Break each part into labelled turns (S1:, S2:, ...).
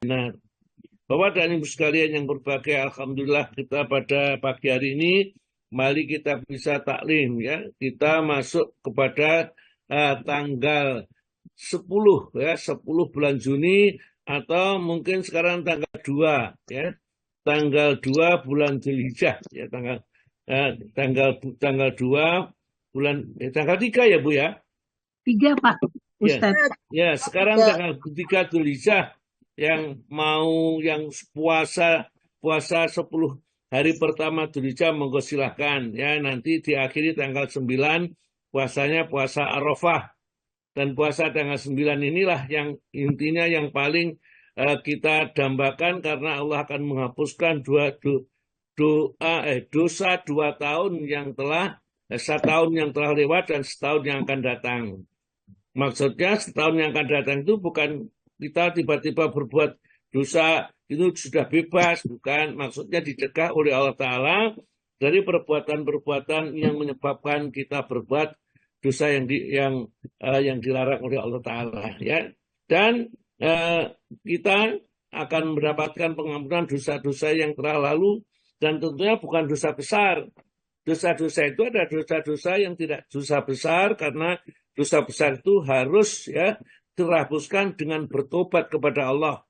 S1: Nah, Bapak dan Ibu sekalian yang berbahagia, alhamdulillah kita pada pagi hari ini mari kita bisa taklim ya. Kita masuk kepada tanggal 10 ya, 10 bulan Juni atau mungkin sekarang tanggal 2 ya. Tanggal 2 bulan Dzulhijjah ya, tanggal 2 bulan tanggal 3 ya Bu ya.
S2: 3 Pak
S1: Ya,
S2: Ustadz.
S1: ya sekarang tanggal 3 Dzulhijjah yang yang puasa 10 hari pertama Dzulhijjah monggo silahkan ya, nanti diakhiri tanggal 9 puasanya puasa Arafah, dan puasa tanggal 9 inilah yang intinya yang paling kita dambakan karena Allah akan menghapuskan dosa 2 tahun yang telah setahun yang telah lewat dan setahun yang akan datang. Maksudnya setahun yang akan datang itu bukan kita tiba-tiba berbuat dosa itu sudah bebas, bukan. Maksudnya dicegah oleh Allah Ta'ala dari perbuatan-perbuatan yang menyebabkan kita berbuat dosa yang dilarang oleh Allah Ta'ala. Ya. Dan kita akan mendapatkan pengampunan dosa-dosa yang telah lalu, dan tentunya bukan dosa besar. Dosa-dosa itu ada dosa-dosa yang tidak dosa besar, karena dosa besar itu harus ya terhapuskan dengan bertobat kepada Allah.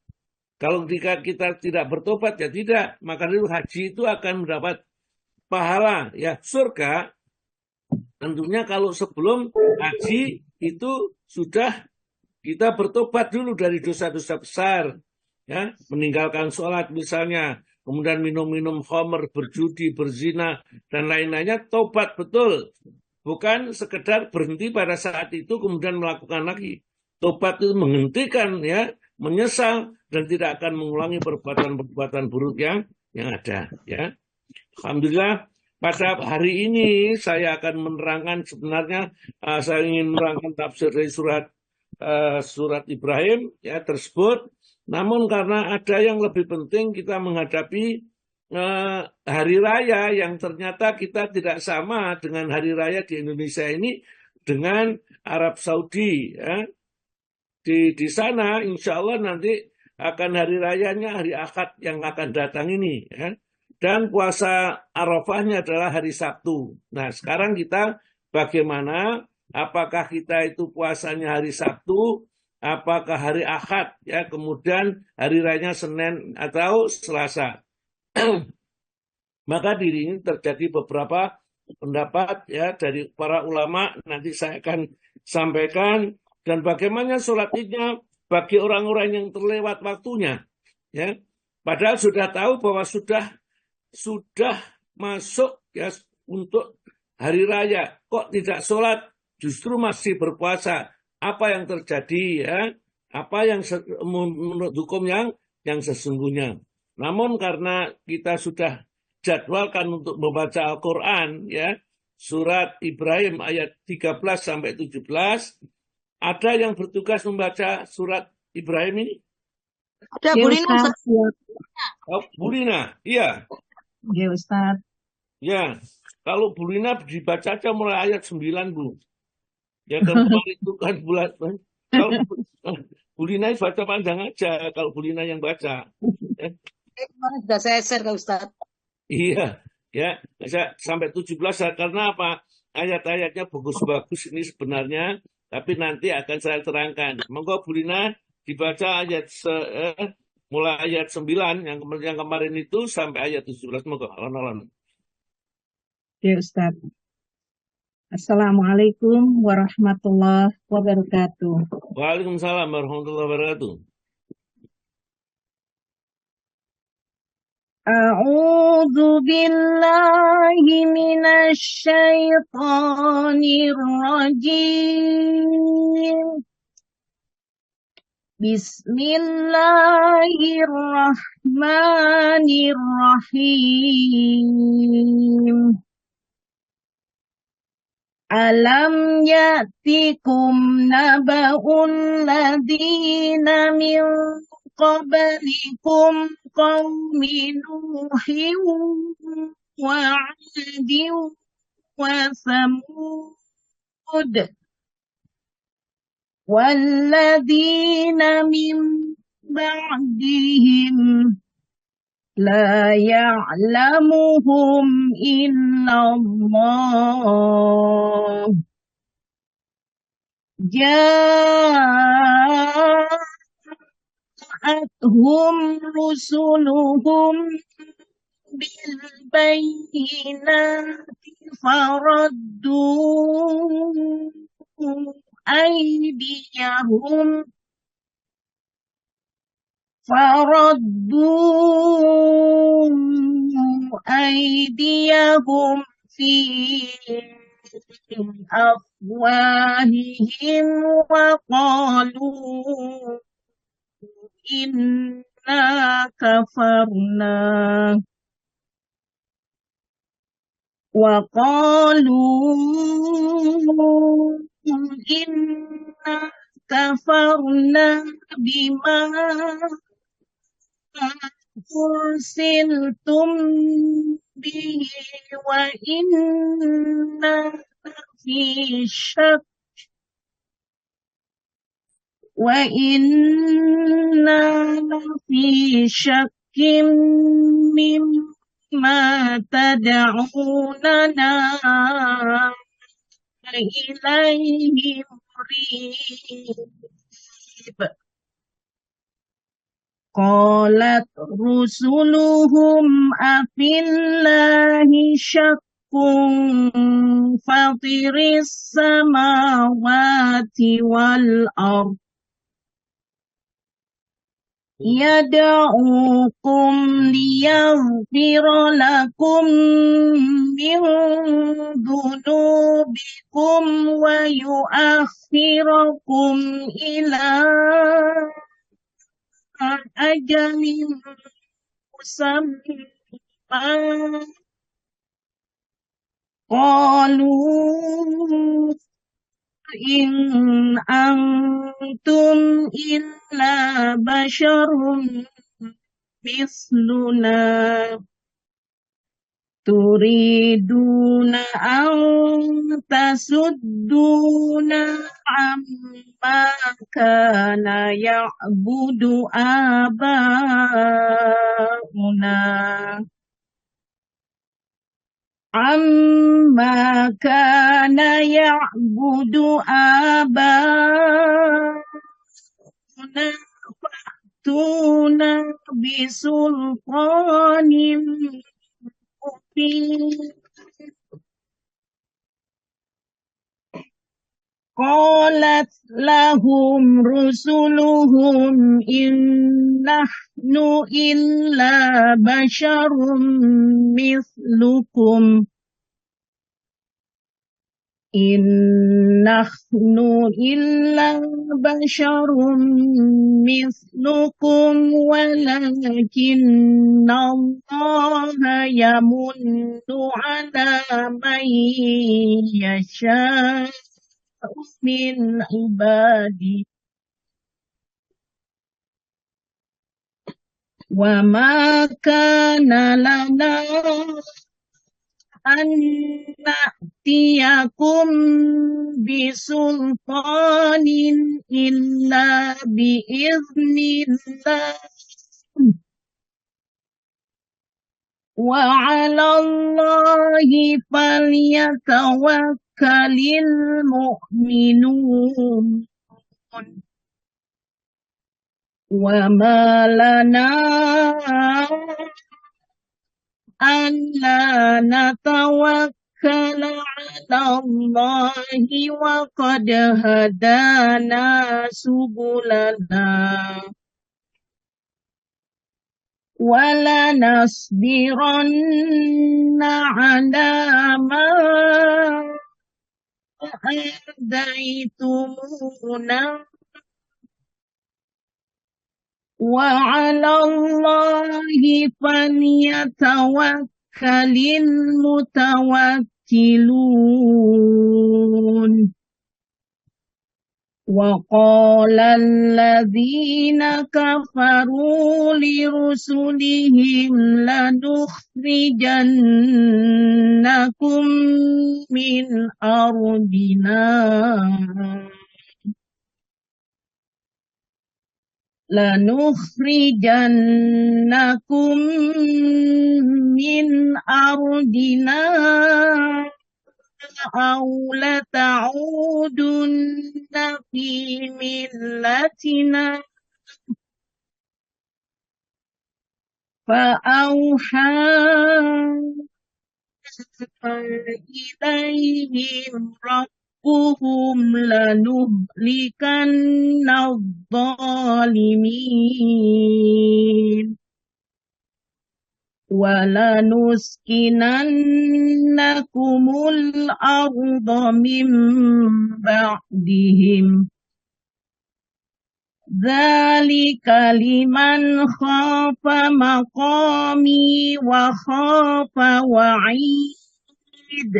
S1: Kalau kita tidak bertobat ya tidak, maka itu haji itu akan mendapat pahala ya surga. Tentunya kalau sebelum haji itu sudah kita bertobat dulu dari dosa-dosa besar, ya, meninggalkan sholat misalnya, kemudian minum-minum khamr, berjudi, berzina, dan lain-lainnya, tobat betul. Bukan sekedar berhenti pada saat itu kemudian melakukan lagi. Tobat itu menghentikan ya, menyesal dan tidak akan mengulangi perbuatan-perbuatan buruk yang ada ya. Alhamdulillah pada hari ini saya akan menerangkan sebenarnya saya ingin menerangkan tafsir dari surat Ibrahim ya tersebut. Namun karena ada yang lebih penting kita menghadapi hari raya yang ternyata kita tidak sama dengan hari raya di Indonesia ini dengan Arab Saudi ya. Di sana insya Allah nanti akan hari rayanya hari Ahad yang akan datang ini ya. Dan puasa Arafahnya adalah hari Sabtu. Nah sekarang kita bagaimana, apakah kita itu puasanya hari Sabtu, apakah hari Ahad ya, kemudian hari rayanya Senin atau Selasa. Maka diri ini terjadi beberapa pendapat ya dari para ulama, nanti saya akan sampaikan, dan bagaimana sholat idnya bagi orang-orang yang terlewat waktunya ya, padahal sudah tahu bahwa sudah masuk ya untuk hari raya, kok tidak sholat, justru masih berpuasa. Apa yang terjadi ya, apa yang menurut hukum yang sesungguhnya. Namun karena kita sudah jadwalkan untuk membaca Al-Quran ya, surat Ibrahim ayat 13 sampai 17, ada yang bertugas membaca surat Ibrahim ini?
S2: Ada Bu Lina, Ustadz.
S1: Oh, Bu Lina, iya.
S2: Ya Ustadz.
S1: Ya, kalau Bu Lina dibaca aja mulai ayat 9 Bu. Ya kalau kemarin itu kan bulan, kalau Bu Lina baca panjang aja, kalau Bu Lina yang baca. Ya.
S2: Kemarin sudah saya share ke Ustadz.
S1: Iya, ya, sampai 17 karena apa? Ayat-ayatnya bagus-bagus ini sebenarnya, tapi nanti akan saya terangkan. Monggo Bu Lina dibaca mulai ayat 9 yang kemarin itu sampai ayat 17. Monggo, alon-alon.
S2: Ya Ustadz. Assalamualaikum warahmatullahi wabarakatuh.
S1: Waalaikumsalam warahmatullahi wabarakatuh.
S2: A'udzu billahi minasy syaithanir rajim. Bismillahirrahmanirrahim. Alam ya'tikum naba'ul ladina min qablikum qaumi Nuhin wa 'adin wa Samud والذين من بعدهم لا يعلمهم إلا الله جاءتهم رسلهم بالبينات فردوا أيديهم في أفواههم إنا كفرنا وقالوا إنا كفرنا بما أرسلتم به وإنا في شك مما تدعوننا إليه مريب قالت رسلهم أفي الله شك فاطر السماوات والأرض يدعوكم ليغفر لكم من ذنوبكم ويؤخركم إلى أجل مسمى قالوا إن أنتم إلا بشر مثلنا تريدون أن تصدونا عما كان يعبد آباؤنا فأتونا بسلطان مبين قالت لهم رسلهم إن نحن إلا بشر مثلكم ولكن الله يمن على من يشاء من عباده وما كان لنا أن نأتيكم بسلطان إلا بإذن الله وعلى الله فليتوكل المؤمنون وما لنا ألا نتوكل على الله وقد هدانا سبلنا ولنصبرن على ما آذيتمونا وعلى الله فليتوكل المتوكلون وقال الذين كفروا لرسلهم لنخرجنكم من أرضنا لنخرجنكم من أرضنا أو لتعودن في ملتنا فأوحى إليهم ربهم لنهلكن الظالمين ولنسكننكم الأرض من بعدهم ذلك لمن خاف مقامي وخاف وعيد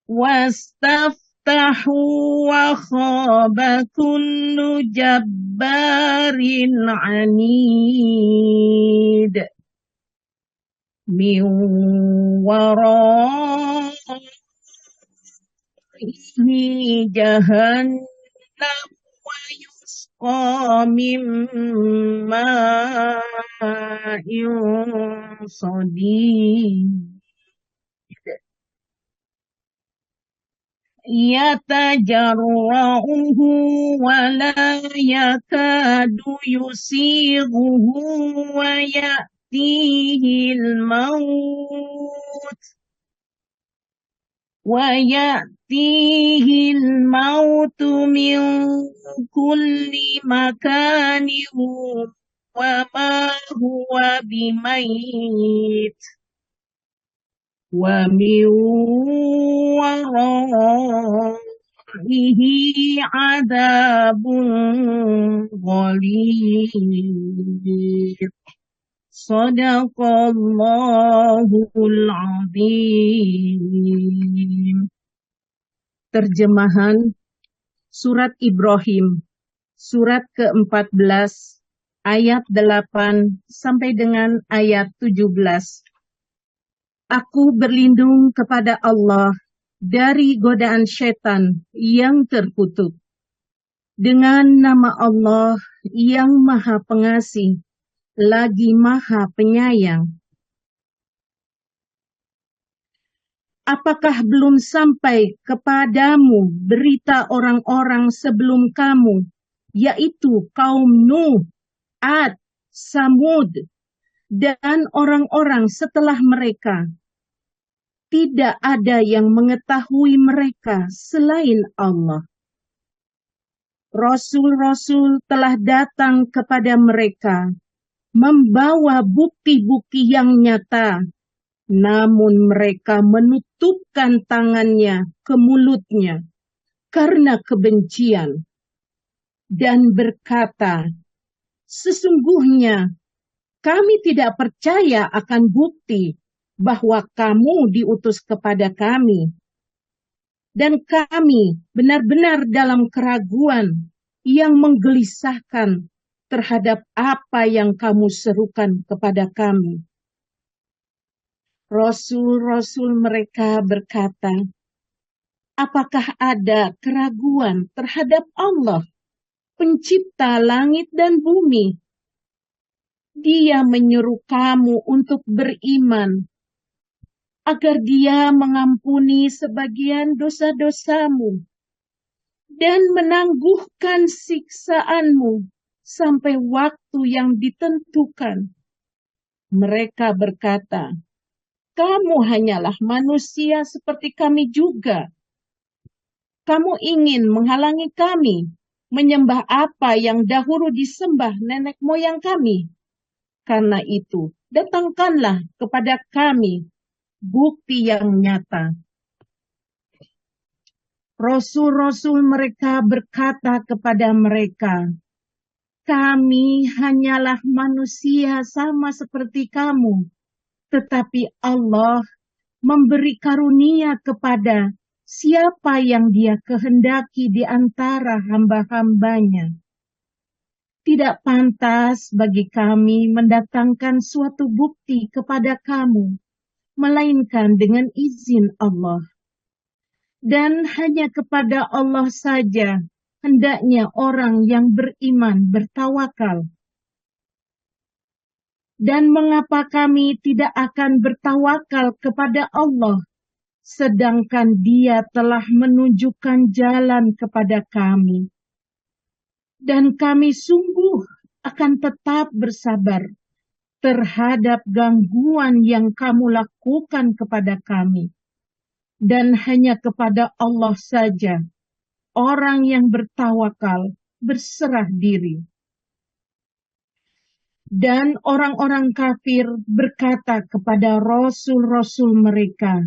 S2: واستفتحوا وخاب كل جبار عنيد من ورائه جهنم ويسقى من ماء صديد يتجرعه ولا يكاد يسيغه ويأتيه الموت من كل مكان وما هو بميت ومن ورائه عذاب غليظ Sadaqallahul Azim. Terjemahan Surat Ibrahim, Surat ke-14, ayat 8 sampai dengan ayat 17. Aku berlindung kepada Allah dari godaan syaitan yang terkutuk. Dengan nama Allah yang Maha Pengasih, lagi Maha Penyayang. Apakah belum sampai kepadamu berita orang-orang sebelum kamu, yaitu kaum Nuh, Ad, Samud, dan orang-orang setelah mereka? Tidak ada yang mengetahui mereka selain Allah. Rasul-rasul telah datang kepada mereka, membawa bukti-bukti yang nyata, namun mereka menutupkan tangannya ke mulutnya karena kebencian dan berkata, sesungguhnya kami tidak percaya akan bukti bahwa kamu diutus kepada kami, dan kami benar-benar dalam keraguan yang menggelisahkan terhadap apa yang kamu serukan kepada kami. Rasul-rasul mereka berkata, apakah ada keraguan terhadap Allah, pencipta langit dan bumi? Dia menyuruh kamu untuk beriman, agar Dia mengampuni sebagian dosa-dosamu dan menangguhkan siksaanmu sampai waktu yang ditentukan. Mereka berkata, kamu hanyalah manusia seperti kami juga. Kamu ingin menghalangi kami menyembah apa yang dahulu disembah nenek moyang kami. Karena itu, datangkanlah kepada kami bukti yang nyata. Rasul-rasul mereka berkata kepada mereka, kami hanyalah manusia sama seperti kamu, tetapi Allah memberi karunia kepada siapa yang Dia kehendaki di antara hamba-hambanya. Tidak pantas bagi kami mendatangkan suatu bukti kepada kamu, melainkan dengan izin Allah. Dan hanya kepada Allah saja hendaknya orang yang beriman bertawakal. Dan mengapa kami tidak akan bertawakal kepada Allah, sedangkan Dia telah menunjukkan jalan kepada kami. Dan kami sungguh akan tetap bersabar terhadap gangguan yang kamu lakukan kepada kami. Dan hanya kepada Allah saja orang yang bertawakal berserah diri. Dan orang-orang kafir berkata kepada rasul-rasul mereka,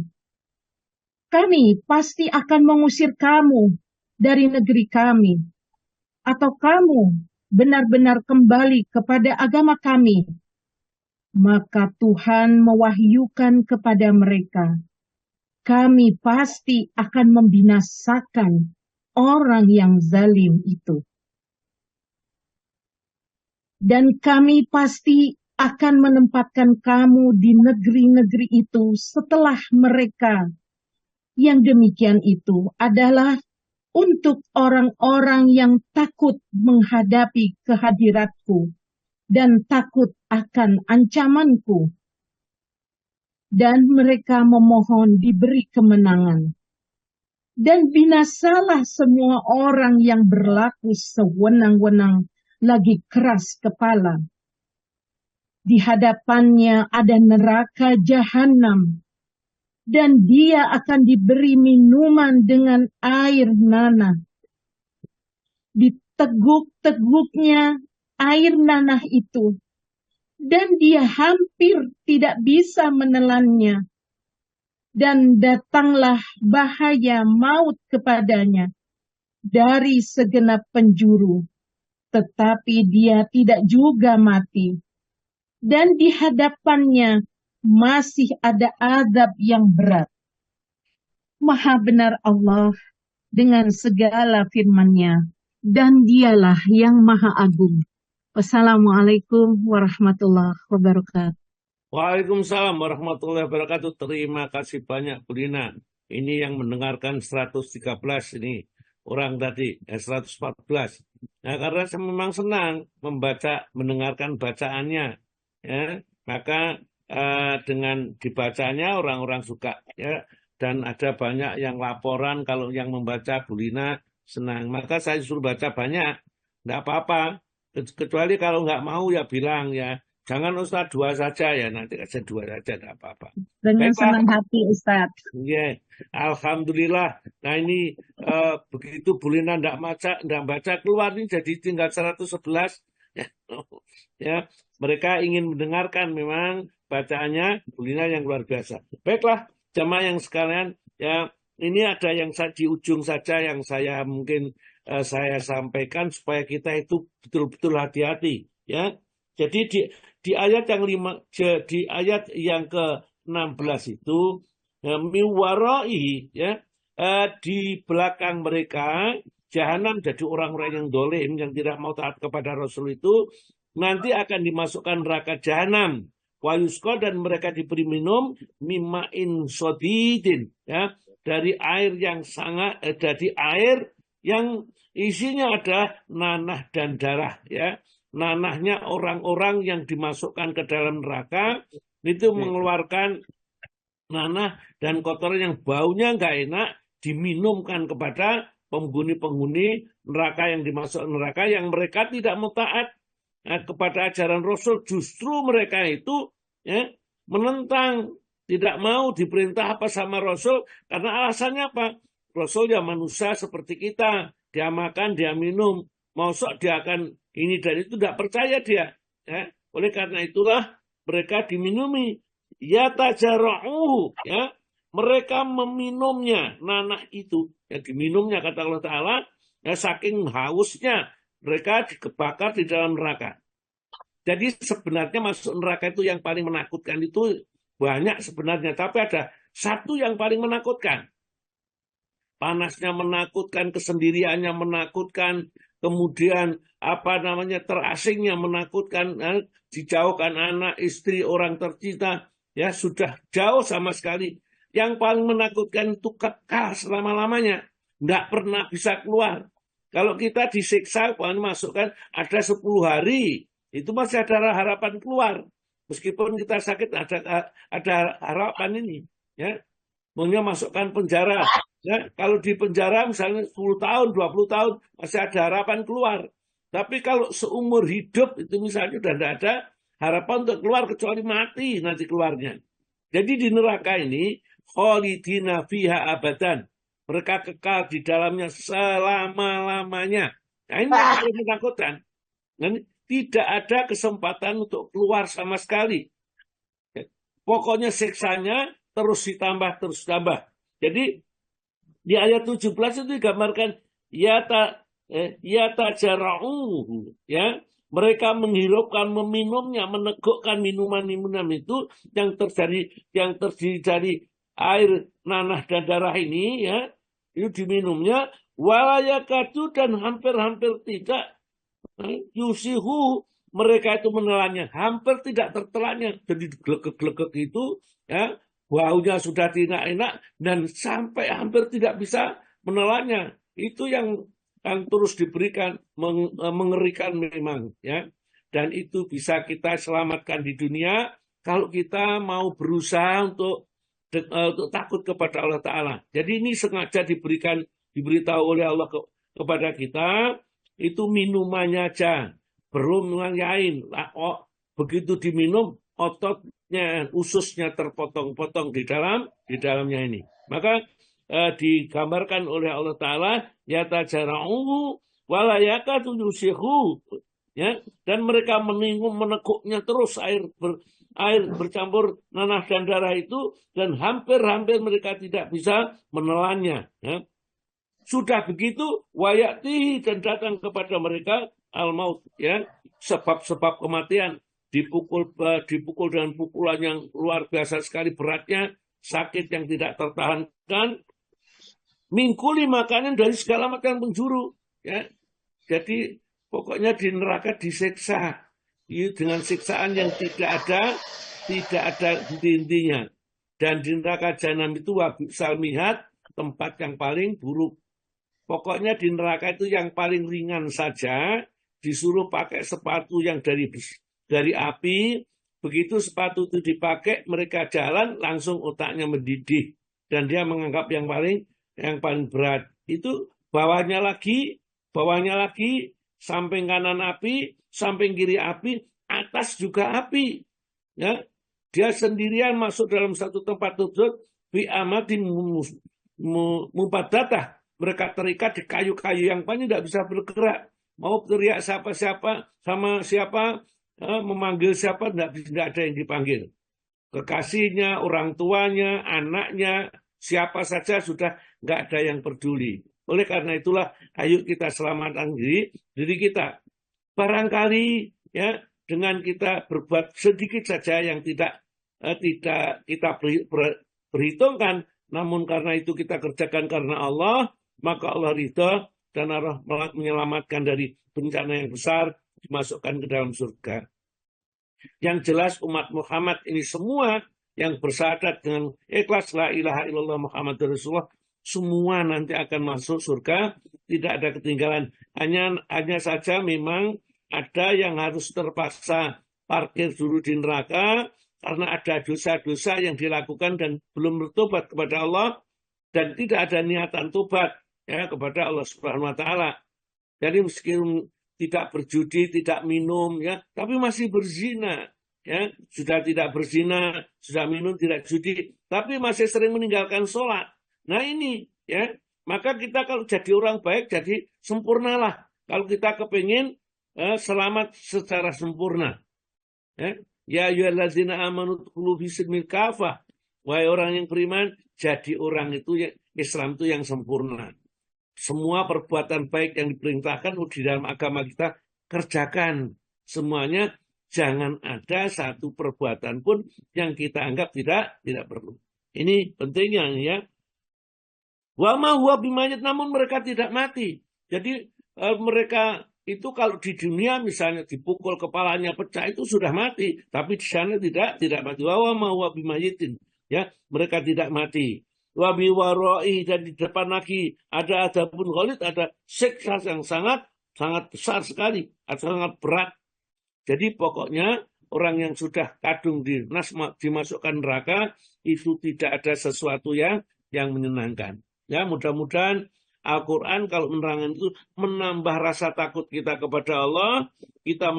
S2: kami pasti akan mengusir kamu dari negeri kami, atau kamu benar-benar kembali kepada agama kami. Maka Tuhan mewahyukan kepada mereka, kami pasti akan membinasakan orang yang zalim itu. Dan kami pasti akan menempatkan kamu di negeri-negeri itu setelah mereka. Yang demikian itu adalah untuk orang-orang yang takut menghadapi kehadiratku dan takut akan ancamanku. Dan mereka memohon diberi kemenangan. Dan binasalah semua orang yang berlaku sewenang-wenang lagi keras kepala. Di hadapannya ada neraka jahanam, dan dia akan diberi minuman dengan air nanah. Di teguk-teguknya air nanah itu, dan dia hampir tidak bisa menelannya. Dan datanglah bahaya maut kepadanya dari segenap penjuru. Tetapi dia tidak juga mati. Dan di hadapannya masih ada azab yang berat. Maha benar Allah dengan segala firman-Nya, dan Dialah yang Maha Agung. Wassalamualaikum warahmatullahi wabarakatuh.
S1: Waalaikumsalam warahmatullahi wabarakatuh. Terima kasih banyak Bu Lina. Ini yang mendengarkan 113 ini. Orang tadi, 114. Nah, karena saya memang senang mendengarkan bacaannya. Ya, maka dengan dibacanya orang-orang suka. Ya, dan ada banyak yang laporan kalau yang membaca Bu Lina senang. Maka saya suruh baca banyak. Tidak apa-apa. Kecuali kalau nggak mau ya bilang ya. Jangan Ustadz 2 saja ya. Nanti aja 2 saja, tidak apa-apa.
S2: Dengan
S1: Baiklah.
S2: senang hati Ustadz.
S1: Yeah. Alhamdulillah. Nah ini begitu Bu Lina tidak baca keluar ini jadi tinggal 111. Ya, ya, mereka ingin mendengarkan memang bacaannya Bu Lina yang luar biasa. Baiklah, jamaah yang sekalian, ya ini ada yang di ujung saja yang saya mungkin saya sampaikan supaya kita itu betul-betul hati-hati. Ya, jadi di ayat yang di ayat yang ke-16 itu miwarai ya di belakang mereka jahanam, jadi orang-orang yang dolim yang tidak mau taat kepada Rasul itu nanti akan dimasukkan neraka jahanam wayusko, dan mereka diberi minum mimain sodidin ya dari air yang sangat dari air yang isinya ada nanah dan darah ya. Nanahnya orang-orang yang dimasukkan ke dalam neraka itu mengeluarkan nanah dan kotoran yang baunya nggak enak, diminumkan kepada penghuni-penghuni neraka yang dimasuk neraka yang mereka tidak mau taat kepada ajaran Rasul. Justru mereka itu ya, menentang, tidak mau diperintah apa sama Rasul, karena alasannya apa? Rasul ya manusia seperti kita, dia makan, dia minum, maksud dia akan ini dan itu, tidak percaya dia. Ya. Oleh karena itulah mereka diminumi. Ya tajara'uhu, ya, mereka meminumnya, nanah itu, ya diminumnya kata Allah Ta'ala, ya saking hausnya mereka dikebakar di dalam neraka. Jadi sebenarnya masuk neraka itu yang paling menakutkan itu banyak sebenarnya, tapi ada satu yang paling menakutkan. Panasnya menakutkan, kesendiriannya menakutkan, kemudian terasingnya menakutkan, dijauhkan anak, istri, orang tercinta. Ya sudah jauh sama sekali. Yang paling menakutkan itu kekal selama-lamanya. Nggak pernah bisa keluar. Kalau kita disiksa, masukkan ada 10 hari, itu masih ada harapan keluar. Meskipun kita sakit, ada harapan ini. Ya, maunya masukkan penjara. Ya, kalau di penjara misalnya 10 tahun, 20 tahun, masih ada harapan keluar. Tapi kalau seumur hidup, itu misalnya sudah tidak ada harapan untuk keluar, kecuali mati nanti keluarnya. Jadi di neraka ini, khalidina fiha abadan. Mereka kekal di dalamnya selama-lamanya. Nah, ini yang paling menakutkan. Tidak ada kesempatan untuk keluar sama sekali. Pokoknya siksanya terus ditambah, terus ditambah. Jadi di ayat 17 itu digambarkan yatajara'uhu, ya. Mereka menghirupkan, meminumnya, menegukkan minuman-minuman itu yang terdiri dari air, nanah dan darah ini, ya. Itu diminumnya walayakatu, dan hampir-hampir tidak yusihu, mereka itu menelannya, hampir tidak tertelannya. Jadi gelegek-gelegek itu, ya, baunya sudah tidak enak dan sampai hampir tidak bisa menelannya. Itu yang terus diberikan, mengerikan memang, ya. Dan itu bisa kita selamatkan di dunia kalau kita mau berusaha untuk takut kepada Allah Ta'ala. Jadi ini sengaja diberitahu oleh Allah kepada kita, itu minumannya aja, belum lain. Begitu diminum, ototnya, ususnya terpotong-potong di dalamnya ini. Maka digambarkan oleh Allah Ta'ala, yatajara'uhu walayakatu yusihu, ya, dan mereka meneguknya terus, air bercampur nanah dan darah itu, dan hampir-hampir mereka tidak bisa menelannya, ya. Sudah begitu, wayati, dan datang kepada mereka al-maut, ya, sebab-sebab kematian, dipukul dengan pukulan yang luar biasa sekali beratnya, sakit yang tidak tertahankan, mingkuli, makanan dari segala macam penjuru, ya. Jadi pokoknya di neraka disiksa, ya, dengan siksaan yang tidak ada intinya. Dan di neraka jahanam itu wabisal mihad, tempat yang paling buruk. Pokoknya di neraka itu yang paling ringan saja, disuruh pakai sepatu yang dari api. Begitu sepatu itu dipakai, mereka jalan, langsung otaknya mendidih. Dan dia menganggap yang paling berat. Itu bawahnya lagi, samping kanan api, samping kiri api, atas juga api. Ya, dia sendirian masuk dalam satu tempat tersebut, bi amatin mubadatah. Mereka terikat di kayu-kayu yang paling tidak bisa bergerak. Mau teriak siapa-siapa, sama siapa, memanggil siapa, tidak ada yang dipanggil. Kekasihnya, orang tuanya, anaknya, siapa saja sudah nggak ada yang peduli. Oleh karena itulah, ayo kita selamatkan diri kita. Barangkali, ya, dengan kita berbuat sedikit saja yang tidak kita perhitungkan, namun karena itu kita kerjakan karena Allah, maka Allah ridha dan Allah menyelamatkan dari bencana yang besar, dimasukkan ke dalam surga. Yang jelas umat Muhammad ini semua yang bersyahadat dengan ikhlas la ilaha illallah Muhammadur Rasulullah, semua nanti akan masuk surga, tidak ada ketinggalan. Hanya saja memang ada yang harus terpaksa parkir dulu di neraka karena ada dosa-dosa yang dilakukan dan belum bertobat kepada Allah dan tidak ada niatan tobat, ya, kepada Allah Subhanahu wa taala. Jadi meskipun tidak berjudi, tidak minum, ya, tapi masih berzina, ya, sudah tidak berzina, sudah minum, tidak judi, tapi masih sering meninggalkan sholat. Nah ini, ya, maka kita kalau jadi orang baik, jadi sempurnalah. Kalau kita kepingin selamat secara sempurna, ya ayyuhallazina amanu dkhulu fi silmil kafah, wahai orang yang beriman, jadi orang itu Islam itu yang sempurna. Semua perbuatan baik yang diperintahkan di dalam agama kita kerjakan semuanya, jangan ada satu perbuatan pun yang kita anggap tidak perlu. Ini pentingnya, ya. Wa ma huwa bimayit, namun mereka tidak mati. Jadi mereka itu kalau di dunia misalnya dipukul kepalanya pecah itu sudah mati, tapi di sana tidak mati. Wa ma huwa bimayitin, ya, mereka tidak mati. wa biwaroi, dan di depan lagi ada adabun ghalid, ada siksa yang sangat besar sekali, sangat berat. Jadi pokoknya orang yang sudah kadung dimasukkan neraka itu tidak ada sesuatu yang menyenangkan. Ya, mudah-mudahan Al-Quran kalau menerangkan itu menambah rasa takut kita kepada Allah, kita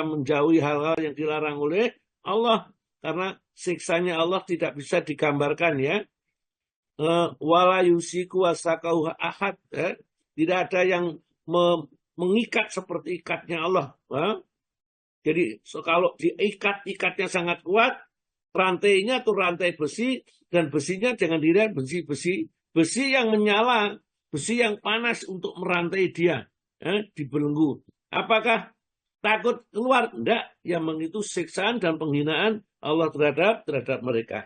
S1: menjauhi hal-hal yang dilarang oleh Allah, karena siksanya Allah tidak bisa digambarkan, ya. Wala yusiku wasakauha ahad, ya. Tidak ada yang mengikat seperti ikatnya Allah. Jadi kalau diikat, ikatnya sangat kuat, rantainya tuh rantai besi, dan besinya jangan dilihat besi yang menyala, besi yang panas untuk merantai dia, dibelenggu. Apakah takut keluar? Enggak, yang itu siksaan dan penghinaan Allah terhadap mereka.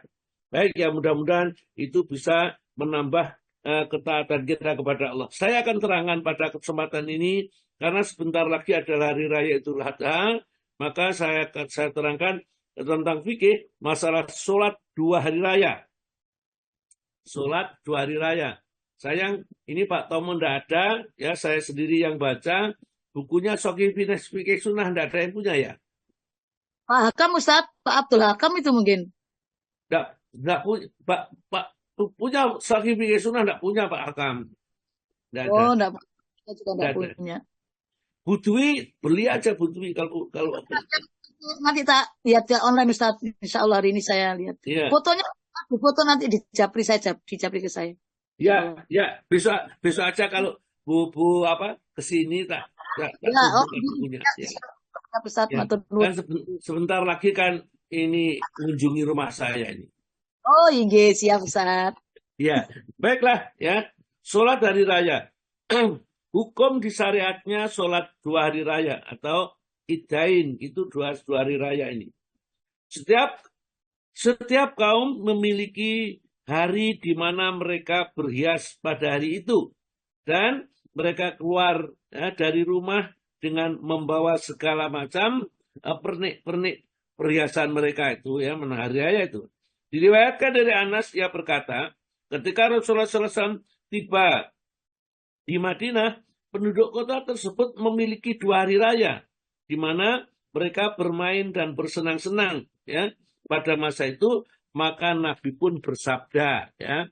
S1: Baik, ya mudah-mudahan itu bisa menambah ketaatan kita kepada Allah. Saya akan terangkan pada kesempatan ini, karena sebentar lagi adalah hari raya Idul Adha, maka saya terangkan tentang fikih masalah sholat 2 hari raya. Sholat 2 hari raya. Sayang, ini Pak Tomo tidak ada, ya saya sendiri yang baca. Bukunya Shokhi Fikih Sunnah tidak ada yang punya, ya?
S3: Pak Hakam, Ustaz, Pak Abdul Hakam itu mungkin.
S1: Tidak punya, Pak punya Shokhi Fikih Sunnah, tidak punya Pak Hakam. Tidak ada.
S3: Oh, enggak, saya juga enggak punya.
S1: Budwi, beli aja Budwi kalau
S3: nanti tak lihat ya online, Ustaz. Insya Allah hari ini saya lihat.
S1: Yeah.
S3: Fotonya, foto nanti dijapri ke saya.
S1: Ya, ya, besok aja kalau Bu kesini tak punya. Ya.
S3: Ustaz,
S1: Ya. Kan sebentar lagi kan ini mengunjungi rumah saya ini.
S3: Oh iya, siap Ustaz.
S1: Ya, baiklah ya. Sholat hari raya. Hukum di syariatnya sholat 2 hari raya atau idain, itu 2 hari raya ini. Setiap kaum memiliki hari di mana mereka berhias pada hari itu, dan mereka keluar dari rumah dengan membawa segala macam pernik-pernik perhiasan mereka itu, ya, hari raya itu. Diriwayatkan dari Anas, ia berkata, ketika Rasulullah SAW tiba di Madinah, penduduk kota tersebut memiliki 2 hari raya, di mana mereka bermain dan bersenang-senang. Ya, pada masa itu, maka Nabi pun bersabda, ya,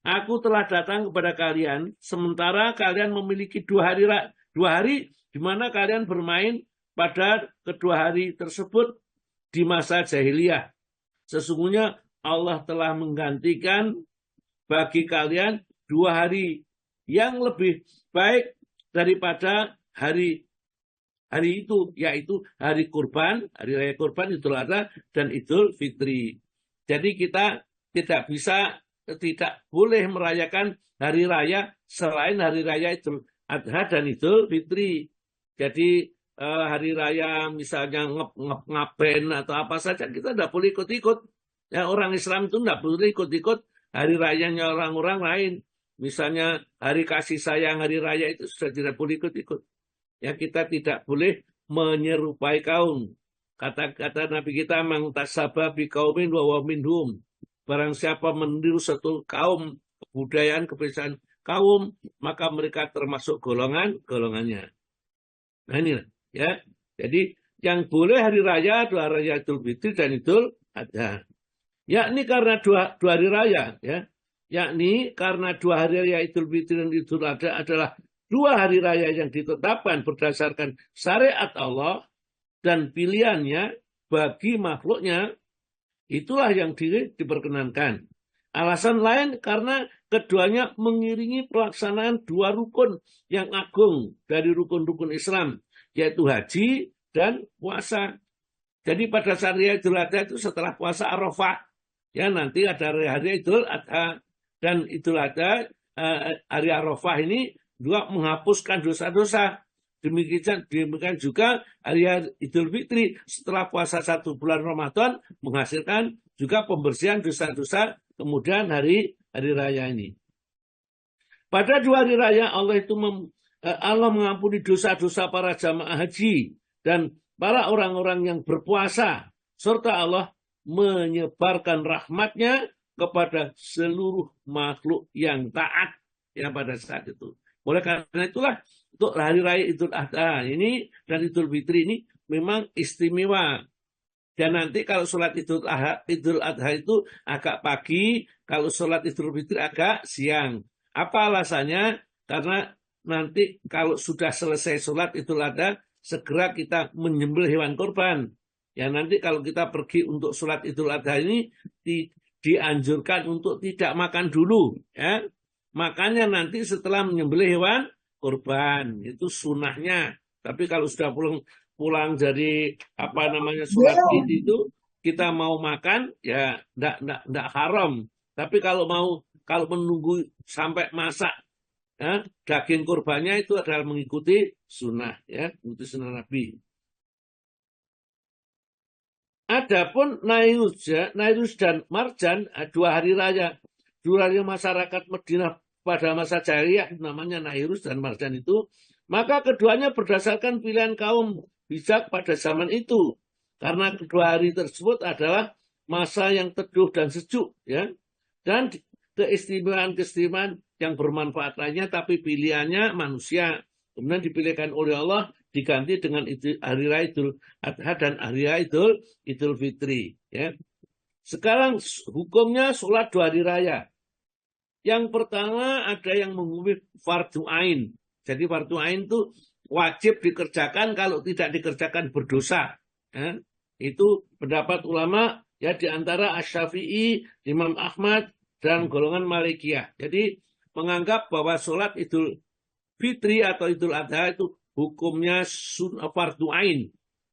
S1: aku telah datang kepada kalian, sementara kalian memiliki 2 hari di mana kalian bermain pada kedua hari tersebut di masa jahiliyah. Sesungguhnya Allah telah menggantikan bagi kalian 2 hari yang lebih baik daripada hari itu, yaitu hari kurban, hari raya kurban, Idul Adha, dan Idul Fitri. Jadi kita tidak boleh merayakan hari raya selain hari raya Idul Adha dan Idul Fitri. Jadi hari raya misalnya ngapen atau apa saja, kita tidak boleh ikut-ikut. Ya, orang Islam itu tidak boleh ikut-ikut hari rayanya orang-orang lain. Misalnya hari kasih sayang, hari raya itu sudah tidak boleh ikut-ikut. Ya, kita tidak boleh menyerupai kaum. Kata Nabi kita, mang tasabah bi qaumin wa minhum. Barang siapa meniru satu kaum, kebudayaan, kebiasaan kaum, maka mereka termasuk golongannya. Nah ini, ya. Jadi yang boleh hari raya adalah raya Idul Fitri dan Idul Adha. Yakni karena dua hari raya, ya. Yakni karena 2 hari raya Idul Fitri dan Idul Adha adalah 2 hari raya yang ditetapkan berdasarkan syariat Allah dan pilihannya bagi makhluknya, itulah yang diperkenankan. Alasan lain karena keduanya mengiringi pelaksanaan 2 rukun yang agung dari rukun-rukun Islam, yaitu haji dan puasa. Jadi pada saat raya Idul Adha itu setelah puasa Arafah, ya, nanti ada hari Idul Adha. Dan Idul Adha, hari Arafah ini juga menghapuskan dosa-dosa. Demikian juga hari Idul Fitri setelah puasa 1 bulan Ramadan menghasilkan juga pembersihan dosa-dosa kemudian hari raya ini. Pada 2 hari raya Allah mengampuni dosa-dosa para jamaah haji dan para orang-orang yang berpuasa, serta Allah menyebarkan rahmatnya kepada seluruh makhluk yang taat ya pada saat itu. Oleh karena itulah untuk hari raya Idul Adha ini dan Idul Fitri ini memang istimewa. Dan nanti kalau sholat Idul Adha itu agak pagi, kalau sholat Idul Fitri agak siang. Apa alasannya? Karena nanti kalau sudah selesai sholat Idul Adha, segera kita menyembelih hewan korban. Ya nanti kalau kita pergi untuk sholat Idul Adha ini dianjurkan untuk tidak makan dulu. Ya. Makannya nanti setelah menyembelih hewan korban. Itu sunahnya. Tapi kalau sudah pulang dari sholat Id itu kita mau makan ya enggak haram. Tapi kalau menunggu sampai masak ya, daging kurbannya itu adalah mengikuti sunnah ya, mengikuti sunnah Nabi. Adapun Nairus dan Marjan, dua hari raya masyarakat Madinah pada masa jahiliyah namanya Nairus dan Marjan itu, maka keduanya berdasarkan pilihan kaum bijak pada zaman itu. Karena kedua hari tersebut adalah masa yang teduh dan sejuk ya. Dan keistimewaan yang bermanfaat lainnya, tapi pilihannya manusia. Kemudian dipilihkan oleh Allah diganti dengan hari raya Idul Adha dan hari raya Idul Fitri. Ya. Sekarang hukumnya sholat dua hari raya. Yang pertama ada yang mengumumi fardu ain. Jadi fardu ain itu wajib dikerjakan, kalau tidak dikerjakan berdosa. Ya. Itu pendapat ulama ya, di antara Asy-Syafi'i, Imam Ahmad, dan golongan Malikiyah. Jadi menganggap bahwa sholat Idul Fitri atau Idul Adha itu hukumnya fardu ain.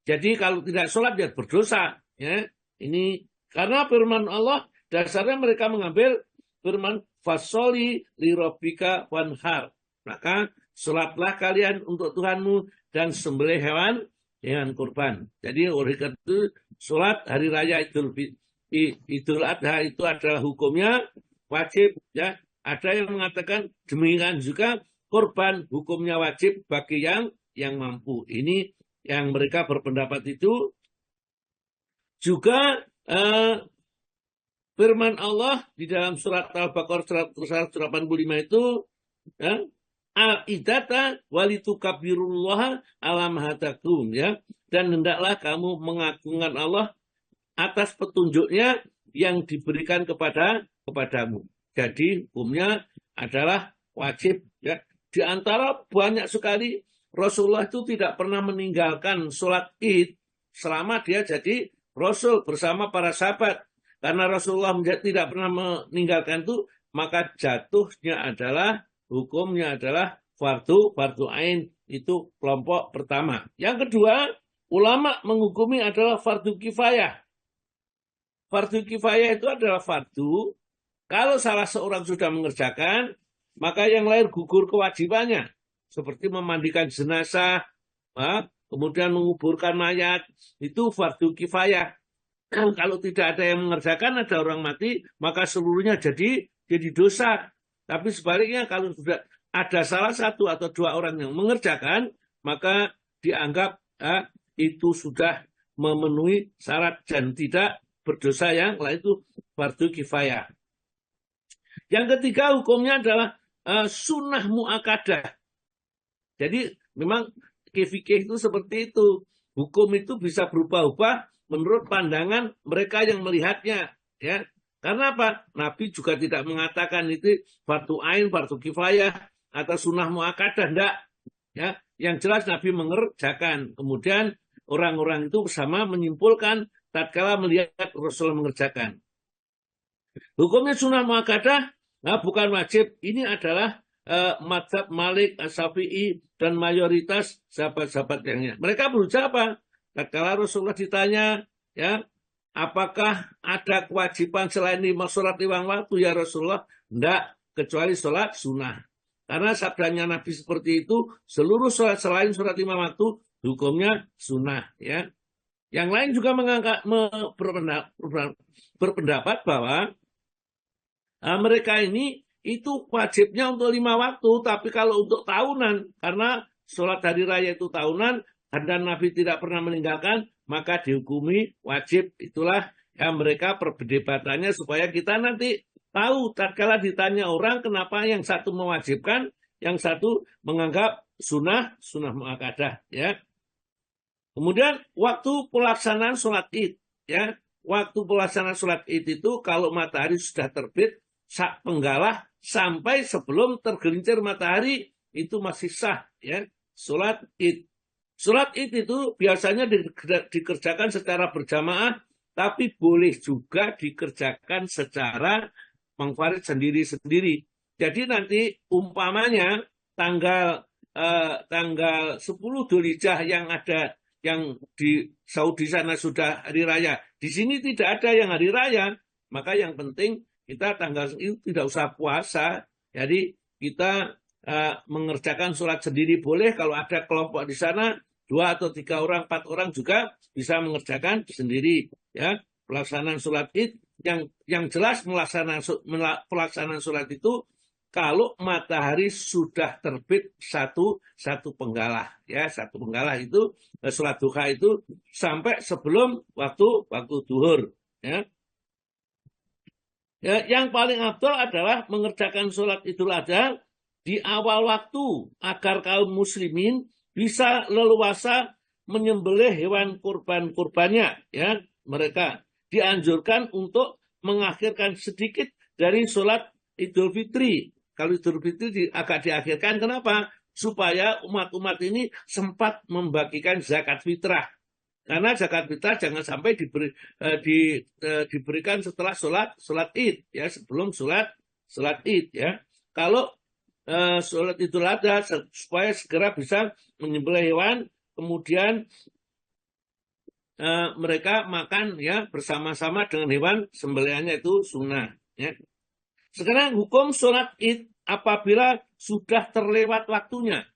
S1: Jadi kalau tidak sholat dia berdosa. Ya. Ini karena firman Allah, dasarnya mereka mengambil firman fasoli li rabbika wanhar. Maka sholatlah kalian untuk Tuhanmu dan sembelih hewan kurban. Jadi oleh karena itu sholat hari raya Idul Adha itu adalah hukumnya wajib ya. Ada yang mengatakan demikian juga korban hukumnya wajib bagi yang mampu. Ini yang mereka berpendapat itu. Juga firman Allah di dalam surat Al-Baqarah 185 itu ya, al-idata walitukabbirullaha ala mahadakum ya, dan hendaklah kamu mengagungkan Allah atas petunjuknya yang diberikan kepadamu. Jadi hukumnya adalah wajib ya. Di antara banyak sekali Rasulullah itu tidak pernah meninggalkan sholat Id selama dia jadi Rasul bersama para sahabat. Karena Rasulullah tidak pernah meninggalkan itu, maka jatuhnya adalah hukumnya adalah fardu ain. Itu kelompok pertama. Yang kedua, ulama menghukumi adalah fardu kifayah. Fardu kifayah itu adalah fardu. Kalau salah seorang sudah mengerjakan, maka yang lain gugur kewajibannya. Seperti memandikan jenazah, kemudian menguburkan mayat, itu fardu kifayah. Kalau tidak ada yang mengerjakan, ada orang mati, maka seluruhnya jadi dosa. Tapi sebaliknya kalau sudah ada salah satu atau dua orang yang mengerjakan, maka dianggap itu sudah memenuhi syarat dan tidak berdosa, yang lain itu fardu kifayah. Yang ketiga hukumnya adalah sunnah mu'akadah. Jadi memang fikih itu seperti itu. Hukum itu bisa berubah-ubah menurut pandangan mereka yang melihatnya. Ya. Karena apa? Nabi juga tidak mengatakan itu fardu ain, fardu kifayah, atau sunnah mu'akadah. Tidak. Ya. Yang jelas Nabi mengerjakan. Kemudian orang-orang itu bersama menyimpulkan tatkala melihat Rasul mengerjakan. Hukumnya sunnah mu'akadah bukan wajib. Ini adalah mazhab Malik, Asy-Syafi'i, dan mayoritas sahabat-sahabat yang mereka berusaha apa? Tatkala Rasulullah ditanya, ya, apakah ada kewajiban selain 5 sholat 5 waktu ya Rasulullah? Tidak, kecuali sholat sunnah. Karena sabdanya Nabi seperti itu, seluruh sholat selain sholat 5 waktu hukumnya sunnah. Ya. Yang lain juga berpendapat bahwa mereka ini itu wajibnya untuk 5 waktu, tapi kalau untuk tahunan, karena sholat hari raya itu tahunan, dan Nabi tidak pernah meninggalkan, maka dihukumi wajib. Itulah Ya, mereka perdebatannya supaya kita nanti tahu tatkala ditanya orang kenapa yang satu mewajibkan, yang satu menganggap sunnah muakkadah, ya. Kemudian waktu pelaksanaan sholat Id, ya, waktu pelaksanaan sholat Id itu kalau matahari sudah terbit sak penggalah sampai sebelum tergelincir matahari itu masih sah, ya, sholat Id. Sholat Id itu biasanya dikerjakan secara berjamaah, tapi boleh juga dikerjakan secara mengfarid sendiri-sendiri. Jadi nanti umpamanya tanggal 10 Dzulhijjah yang di Saudi sana sudah hari raya. Di sini tidak ada yang hari raya. Maka yang penting kita tanggal itu tidak usah puasa. Jadi kita mengerjakan sholat sendiri boleh. Kalau ada kelompok di sana 2 atau 3 orang, 4 orang juga bisa mengerjakan sendiri. Ya, pelaksanaan sholat Id yang jelas pelaksanaan sholat itu kalau matahari sudah terbit satu penggalah, ya, satu penggalah itu sholat duha itu sampai sebelum waktu duhur, ya. Ya, yang paling afdal adalah mengerjakan sholat Idul Adha di awal waktu agar kaum muslimin bisa leluasa menyembelih hewan kurbannya, ya. Mereka dianjurkan untuk mengakhirkan sedikit dari sholat Idul Fitri. Kalau Idul Fitri agak diakhirkan, kenapa? Supaya umat-umat ini sempat membagikan zakat fitrah. Karena zakat fitrah jangan sampai diberikan setelah sholat Id, ya, sebelum sholat Id, ya. Kalau sholat Idul Adha supaya segera bisa menyembelih hewan, kemudian mereka makan, ya, bersama-sama dengan hewan sembelihannya itu sunnah, ya. Sekarang hukum sholat Id apabila sudah terlewat waktunya.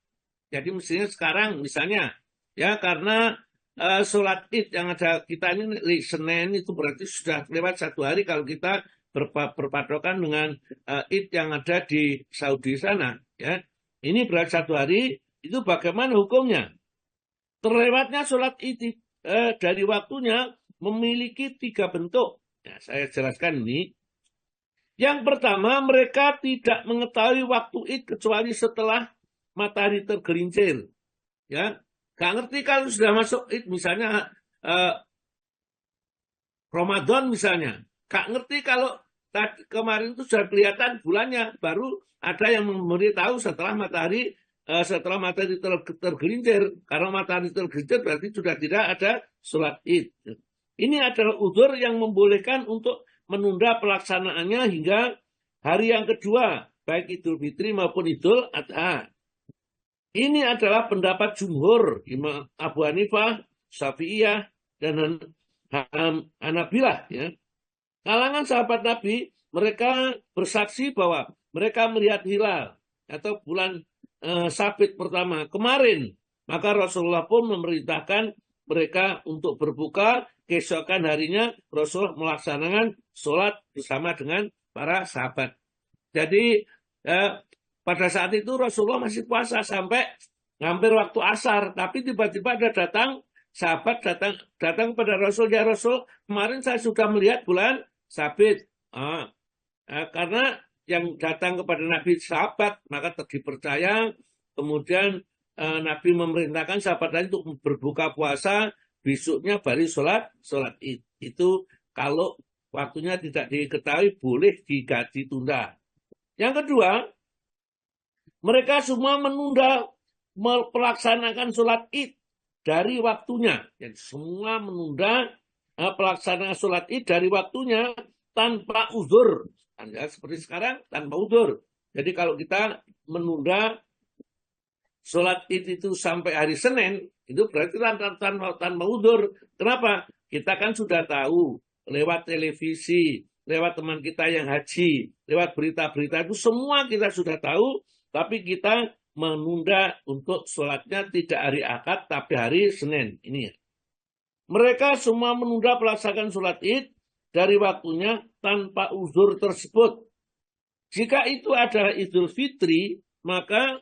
S1: Jadi mestinya sekarang misalnya, ya, karena sholat Id yang ada kita ini Senin itu berarti sudah lewat 1 hari kalau kita berpatokan dengan Id yang ada di Saudi sana, ya. Ini berarti 1 hari, itu bagaimana hukumnya? Terlewatnya sholat Id dari waktunya memiliki 3 bentuk. Ya, saya jelaskan ini. Yang pertama, mereka tidak mengetahui waktu Id kecuali setelah matahari tergelincir. Ya, gak ngerti kalau sudah masuk Id, misalnya Ramadan misalnya. Gak ngerti kalau kemarin itu sudah kelihatan bulannya, baru ada yang memberitahu setelah matahari tergelincir. Karena matahari tergelincir berarti sudah tidak ada sholat Id. Ini adalah udzur yang membolehkan untuk menunda pelaksanaannya hingga hari yang kedua, baik Idul Fitri maupun Idul Adha. Ini adalah pendapat jumhur Imam Abu Hanifah, Syafi'iyah, dan Hanabilah, ya. Kalangan sahabat Nabi, mereka bersaksi bahwa mereka melihat hilal atau bulan Sabit pertama kemarin. Maka Rasulullah pun memerintahkan mereka untuk berbuka. Keesokan harinya Rasulullah melaksanakan sholat bersama dengan para sahabat. Jadi pada saat itu Rasulullah masih puasa sampai hampir waktu asar. Tapi tiba-tiba ada sahabat datang kepada Rasul, ya Rasul, kemarin saya sudah melihat bulan Sabit. Karena yang datang kepada Nabi sahabat, maka dipercaya. Kemudian Nabi memerintahkan sahabat lain untuk berbuka puasa. Besoknya baru sholat Id. Itu kalau waktunya tidak diketahui boleh ditunda. Yang kedua, mereka semua menunda melaksanakan sholat Id dari waktunya. Jadi semua menunda pelaksanaan sholat Id dari waktunya tanpa uzur. Ya, seperti sekarang tanpa uzur. Jadi kalau kita menunda sholat Id itu sampai hari Senin, itu berarti tanpa uzur. Kenapa? Kita kan sudah tahu lewat televisi, lewat teman kita yang haji, lewat berita-berita itu semua kita sudah tahu, tapi kita menunda untuk sholatnya tidak hari Akad tapi hari Senin. Ini ya. Mereka semua menunda pelaksanaan sholat Id dari waktunya tanpa uzur tersebut. Jika itu adalah Idul Fitri, maka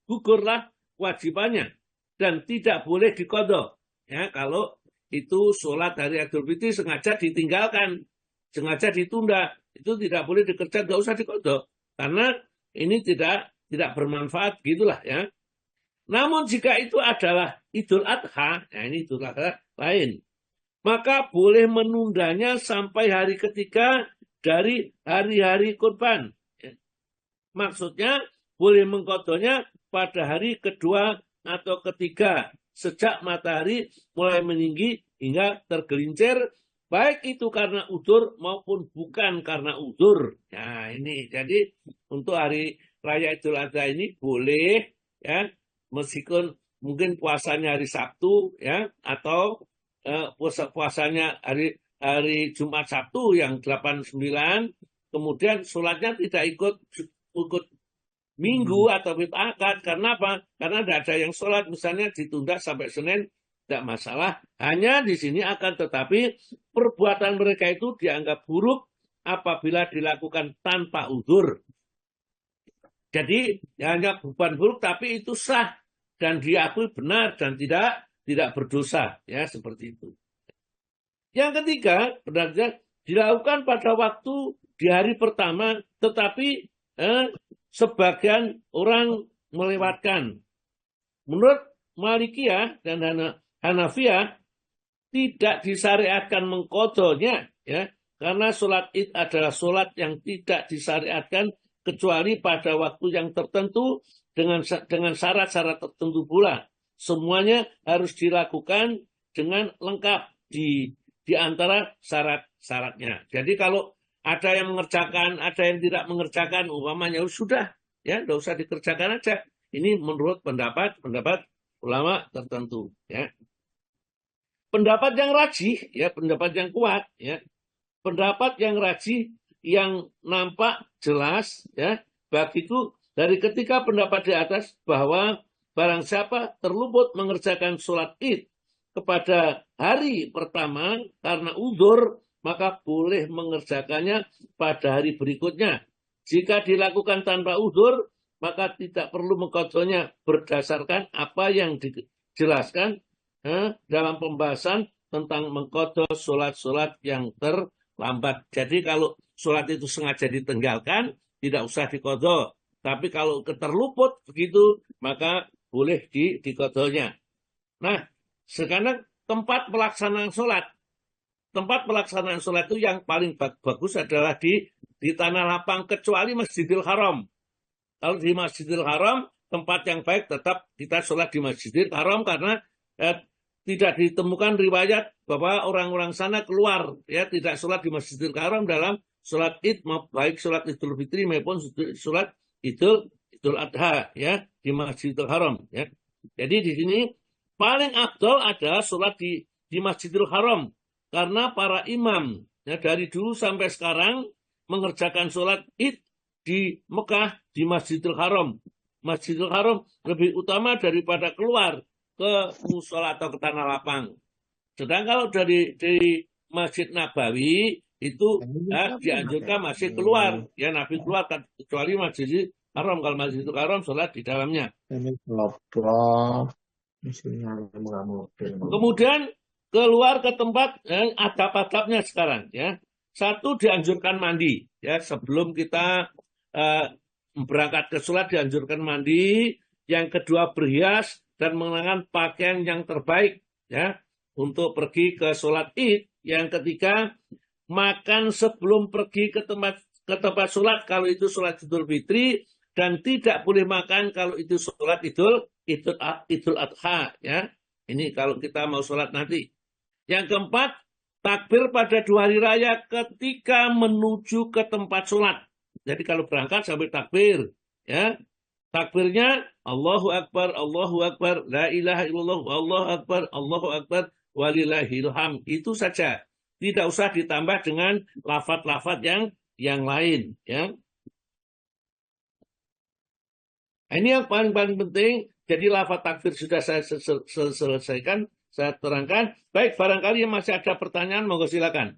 S1: gugurlah wajibannya dan tidak boleh diqadha. Ya, kalau itu sholat hari Idul Fitri sengaja ditinggalkan, sengaja ditunda, itu tidak boleh dikerjakan, nggak usah dikodok, karena ini tidak bermanfaat, gitulah ya. Namun jika itu adalah Idul Adha, nah ini Idul Adha lain, maka boleh menundanya sampai hari ketiga dari hari-hari kurban. Maksudnya boleh mengkodoknya pada hari kedua atau ketiga sejak matahari mulai meninggi hingga tergelincir, baik itu karena udzur maupun bukan karena udzur. Nah ini jadi untuk hari raya Idul Adha ini boleh ya, meskipun mungkin puasanya hari Sabtu ya, atau puasanya hari Jumat Sabtu yang 89, kemudian sholatnya tidak ikut Minggu atau akad. Karena apa? Karena tidak ada yang sholat, misalnya ditunda sampai Senin, tidak masalah. Hanya di sini akan tetapi perbuatan mereka itu dianggap buruk apabila dilakukan tanpa udzur. Jadi hanya bukan buruk, tapi itu sah dan diakui benar dan tidak berdosa, ya seperti itu. Yang ketiga, benarnya dilakukan pada waktu di hari pertama, tetapi sebagian orang melewatkan. Menurut Malikiyah dan Hanafiyah tidak disyariatkan mengkodoknya, ya, karena sholat Id adalah sholat yang tidak disyariatkan kecuali pada waktu yang tertentu dengan syarat-syarat tertentu pula. Semuanya harus dilakukan dengan lengkap di antara syarat-syaratnya. Jadi kalau ada yang mengerjakan, ada yang tidak mengerjakan, umpamanya sudah, ya, tidak usah dikerjakan aja. Ini menurut pendapat ulama tertentu, ya. Pendapat yang rajih, ya, pendapat yang kuat, ya, pendapat yang rajih yang nampak jelas, ya, bagiku dari ketika pendapat di atas bahwa barang siapa terluput mengerjakan sholat Id kepada hari pertama karena udzur, maka boleh mengerjakannya pada hari berikutnya. Jika dilakukan tanpa udzur, maka tidak perlu mengkodoknya berdasarkan apa yang dijelaskan dalam pembahasan tentang mengkodok sholat-sholat yang terlambat. Jadi kalau sholat itu sengaja ditinggalkan, tidak usah dikodok. Tapi kalau terluput begitu, maka boleh dikodoknya. Nah, sekarang tempat pelaksanaan sholat. Tempat pelaksanaan sholat itu yang paling bagus adalah di tanah lapang, kecuali Masjidil Haram. Kalau di Masjidil Haram, tempat yang baik tetap kita sholat di Masjidil Haram, karena tidak ditemukan riwayat bahwa orang-orang sana keluar, ya, tidak sholat di Masjidil Haram dalam sholat Id, baik sholat Idul Fitri maupun sholat Idul Adha, ya, di Masjidil Haram, ya. Jadi di sini paling afdal adalah sholat di Masjidil Haram. Karena para imam, ya, dari dulu sampai sekarang mengerjakan sholat Id di Mekah, di Masjidil Haram. Masjidil Haram lebih utama daripada keluar ke musola atau ke tanah lapang. Sedang kalau dari Masjid Nabawi itu dianjurkan masih keluar. Ya, Nabi keluar, kecuali Masjidil Haram. Kalau Masjidil Haram sholat di dalamnya. Kemudian keluar ke tempat adab-adabnya sekarang, ya. Satu, dianjurkan mandi, ya, sebelum kita berangkat ke sholat dianjurkan mandi. Yang kedua, berhias dan mengenakan pakaian yang terbaik, ya, untuk pergi ke sholat Id. Yang ketiga, makan sebelum pergi ke tempat sholat kalau itu sholat Idul Fitri, dan tidak boleh makan kalau itu sholat Idul Adha, ya. Ini kalau kita mau sholat nanti. Yang keempat, takbir pada 2 hari raya ketika menuju ke tempat sholat. Jadi kalau berangkat sambil takbir, ya. Takbirnya Allahu Akbar, la ilaha illallah, Allahu Akbar, walillahilham. Itu saja. Tidak usah ditambah dengan lafaz-lafaz yang lain, ya. Ini yang paling penting. Jadi lafaz takbir sudah saya selesaikan, saya terangkan. Baik, barangkali masih ada pertanyaan, monggo silakan.